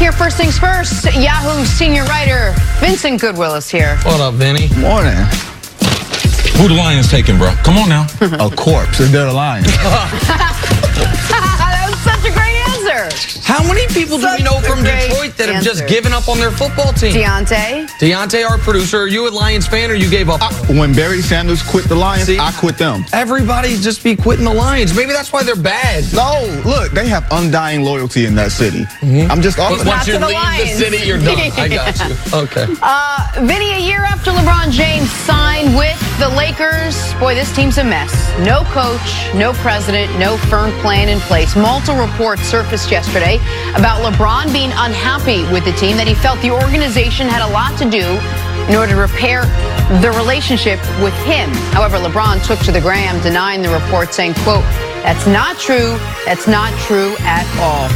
here. First things first, Yahoo senior writer Vincent Goodwill is here. What up, Vinny? Morning. Who the Lions taking, bro? Come on now. A corpse. They're the Lions. That was such a great answer. How many people do we know from Detroit that have just given up on their football team? Deontay, our producer. Are you a Lions fan or you gave up? When Barry Sanders quit the Lions, I quit them. Everybody just be quitting the Lions. Maybe that's why they're bad. No, look, they have undying loyalty in that city. I'm just off of Once you the leave Lions. the city, you're done. I got you. Okay. Vinny, a year after LeBron James signed with the Lakers, boy, this team's a mess. No coach, no president, no firm plan in place. Multiple reports surfaced yesterday about LeBron being unhappy with the team, that he felt the organization had a lot to do in order to repair the relationship with him. However, LeBron took to the gram denying the report, saying, quote, "That's not true. That's not true at all."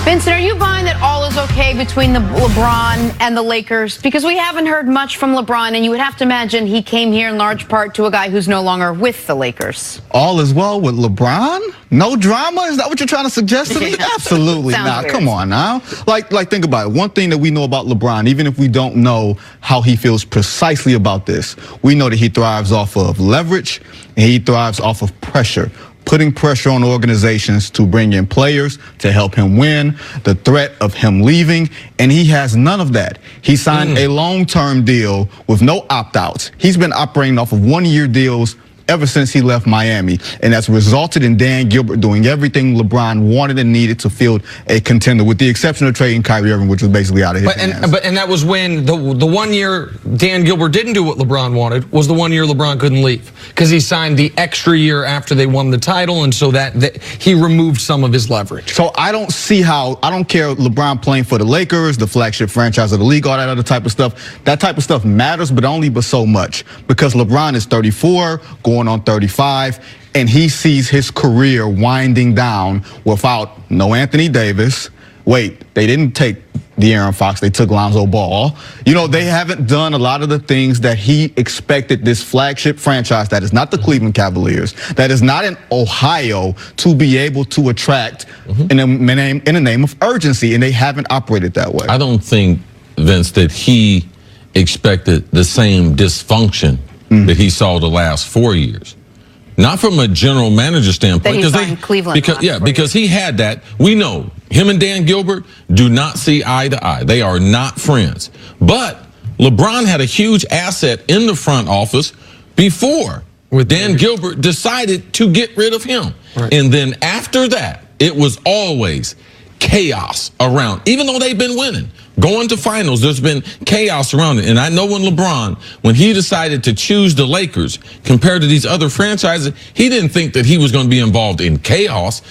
Vincent, are you buying that all is okay between the LeBron and the Lakers? Because we haven't heard much from LeBron, and you would have to imagine he came here in large part to a guy who's no longer with the Lakers. All is well with LeBron? No drama? Is that what you're trying to suggest to me? Absolutely not. Come on now. Like think about it. One thing that we know about LeBron, even if we don't know how he feels precisely about this, we know that he thrives off of leverage and he thrives off of pressure. Putting pressure on organizations to bring in players to help him win, the threat of him leaving, and he has none of that. He signed a long-term deal with no opt-outs. He's been operating off of one-year deals ever since he left Miami, and that's resulted in Dan Gilbert doing everything LeBron wanted and needed to field a contender, with the exception of trading Kyrie Irving, which was basically out of his hands. And that was when the 1 year Dan Gilbert didn't do what LeBron wanted, was the 1 year LeBron couldn't leave, because he signed the extra year after they won the title, and so that he removed some of his leverage. So I don't see how, I don't care LeBron playing for the Lakers, the flagship franchise of the league, all that other type of stuff. That type of stuff matters, but only but so much, because LeBron is 34, going on 35, and he sees his career winding down without no Anthony Davis. Wait, they didn't take De'Aaron Fox, they took Lonzo Ball. You know, they haven't done a lot of the things that he expected this flagship franchise, that is not the Cleveland Cavaliers, that is not in Ohio, to be able to attract in the name of urgency, and they haven't operated that way. I don't think, Vince, that he expected the same dysfunction that he saw the last 4 years. Not from a general manager standpoint, because he had that. We know him and Dan Gilbert do not see eye to eye. They are not friends. But LeBron had a huge asset in the front office before Dan Gilbert decided to get rid of him. And then after that, it was always chaos around, even though they've been winning, going to finals, there's been chaos around it. And I know when LeBron, when he decided to choose the Lakers compared to these other franchises, he didn't think that he was going to be involved in chaos,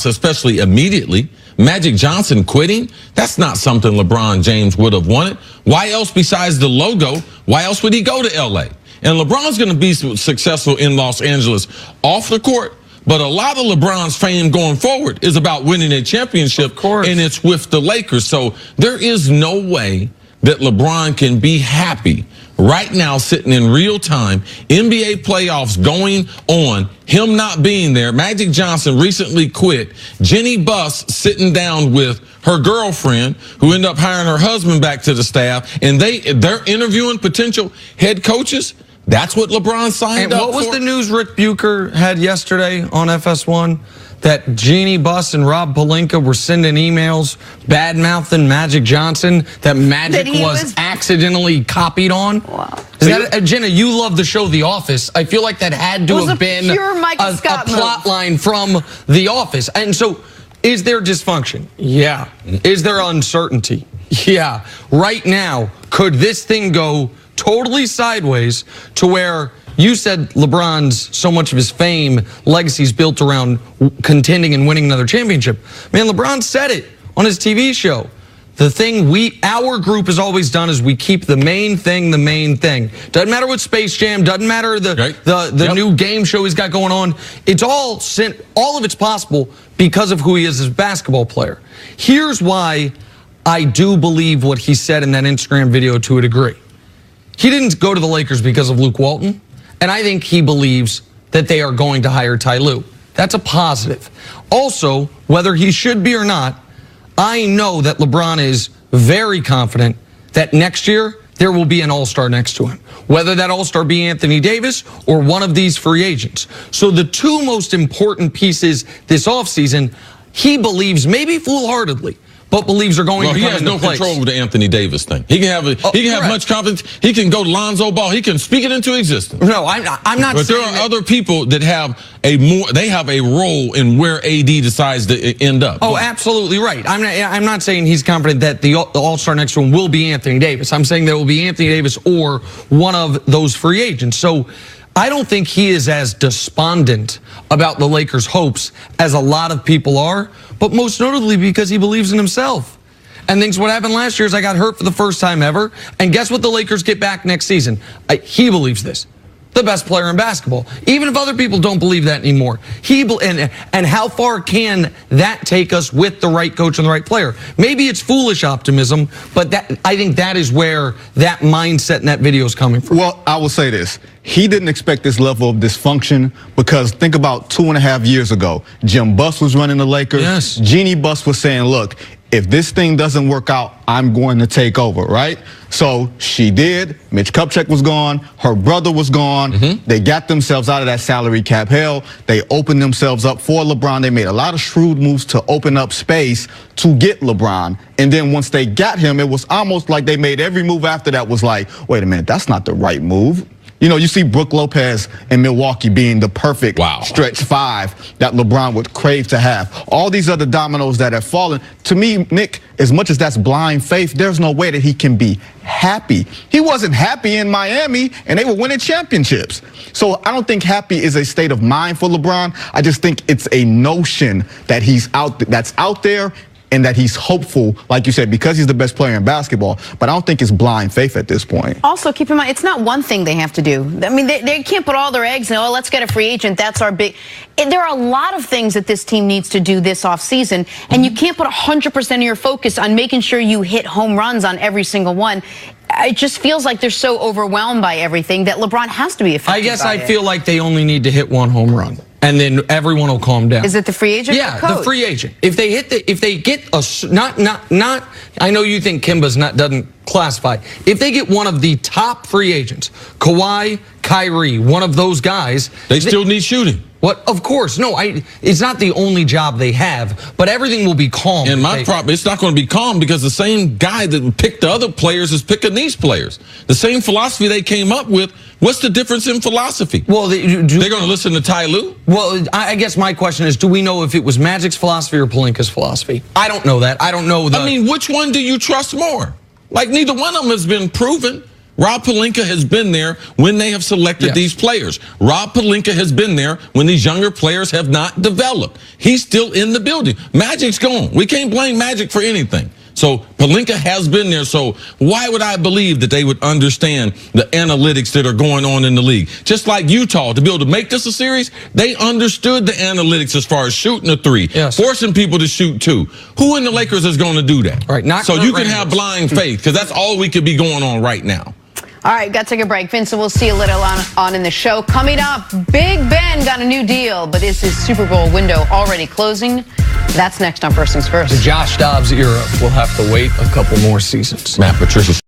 especially immediately. Magic Johnson quitting, that's not something LeBron James would have wanted. Why else besides the logo? Why else would he go to LA? And LeBron's going to be successful in Los Angeles off the court. But a lot of LeBron's fame going forward is about winning a championship, and it's with the Lakers. So there is no way that LeBron can be happy right now sitting in real time, NBA playoffs going on, him not being there. Magic Johnson recently quit. Jenny Buss sitting down with her girlfriend, who ended up hiring her husband back to the staff, and they're interviewing potential head coaches. That's what LeBron signed up for. And what was the news Rick Bucher had yesterday on FS1? That Jeannie Buss and Rob Pelinka were sending emails bad-mouthing Magic Johnson, that Magic was accidentally copied on. Wow. Is that, Jenna, you love the show The Office. I feel like that had to have been a plot line from The Office. And so, is there dysfunction? Yeah. Is there uncertainty? Yeah. Right now, could this thing go totally sideways to where you said LeBron's, so much of his fame, legacy's built around contending and winning another championship? Man, LeBron said it on his TV show. The thing our group has always done is we keep the main thing the main thing. Doesn't matter what Space Jam, doesn't matter the new game show he's got going on. It's all of it's possible because of who he is as a basketball player. Here's why I do believe what he said in that Instagram video to a degree. He didn't go to the Lakers because of Luke Walton, and I think he believes that they are going to hire Ty Lue. That's a positive. Also, whether he should be or not, I know that LeBron is very confident that next year there will be an all-star next to him, whether that all-star be Anthony Davis or one of these free agents. So the two most important pieces this offseason, he believes, maybe foolhardily, but believes are going to come into place. He has no control over the Anthony Davis thing. He can have much confidence. He can go Lonzo Ball. He can speak it into existence. No, I'm not. But there are other people that have they have a role in where AD decides to end up. Oh, absolutely right. I'm not saying he's confident that the all-star next to him will be Anthony Davis. I'm saying there will be Anthony Davis or one of those free agents. So I don't think he is as despondent about the Lakers' hopes as a lot of people are, but most notably because he believes in himself and thinks what happened last year is I got hurt for the first time ever, and guess what the Lakers get back next season? He believes this. The best player in basketball, even if other people don't believe that anymore. And how far can that take us with the right coach and the right player? Maybe it's foolish optimism, but I think that is where that mindset in that video is coming from. Well, I will say this. He didn't expect this level of dysfunction because think about 2.5 years ago, Jim Buss was running the Lakers. Yes. Jeannie Buss was saying, look, if this thing doesn't work out, I'm going to take over, right? So she did. Mitch Kupchak was gone. Her brother was gone. They got themselves out of that salary cap hell. They opened themselves up for LeBron. They made a lot of shrewd moves to open up space to get LeBron. And then once they got him, it was almost like they made every move after that was like, wait a minute, that's not the right move. You know, you see Brook Lopez in Milwaukee being the perfect stretch five that LeBron would crave to have. All these other dominoes that have fallen. To me, Nick, as much as that's blind faith, there's no way that he can be happy. He wasn't happy in Miami, and they were winning championships. So I don't think happy is a state of mind for LeBron. I just think it's a notion that that's out there, and that he's hopeful, like you said, because he's the best player in basketball. But I don't think it's blind faith at this point. Also, keep in mind, it's not one thing they have to do. I mean, they can't put all their eggs in, oh, let's get a free agent. That's our big... There are a lot of things that this team needs to do this offseason, and you can't put 100% of your focus on making sure you hit home runs on every single one. It just feels like they're so overwhelmed by everything that LeBron has to be affected. I guess I feel like they only need to hit one home run, and then everyone will calm down. Is it the free agent? Yeah, the free agent. If they get a I know you think Kimba's doesn't classify. If they get one of the top free agents, Kawhi, Kyrie, one of those guys, they still need shooting. What? Of course, no. It's not the only job they have, but everything will be calm. And my problem, it's not going to be calm because the same guy that picked the other players is picking these players. The same philosophy they came up with. What's the difference in philosophy? Well, they're going to listen to Ty Lue? Well, I guess my question is, do we know if it was Magic's philosophy or Pelinka's philosophy? I don't know that. I don't know. I mean, which one do you trust more? Like, neither one of them has been proven. Rob Pelinka has been there when they have selected these players. Rob Pelinka has been there when these younger players have not developed. He's still in the building. Magic's gone. We can't blame Magic for anything. So Pelinka has been there. So why would I believe that they would understand the analytics that are going on in the league? Just like Utah, to be able to make this a series, they understood the analytics as far as shooting a three, forcing people to shoot two. Who in the Lakers is going to do that? Right. So you can have blind faith because that's all we could be going on right now. All right, got to take a break. Vincent, we'll see you a little on in the show. Coming up, Big Ben got a new deal, but is his Super Bowl window already closing? That's next on First Things First. The Josh Dobbs era will have to wait a couple more seasons. Matt Patricia.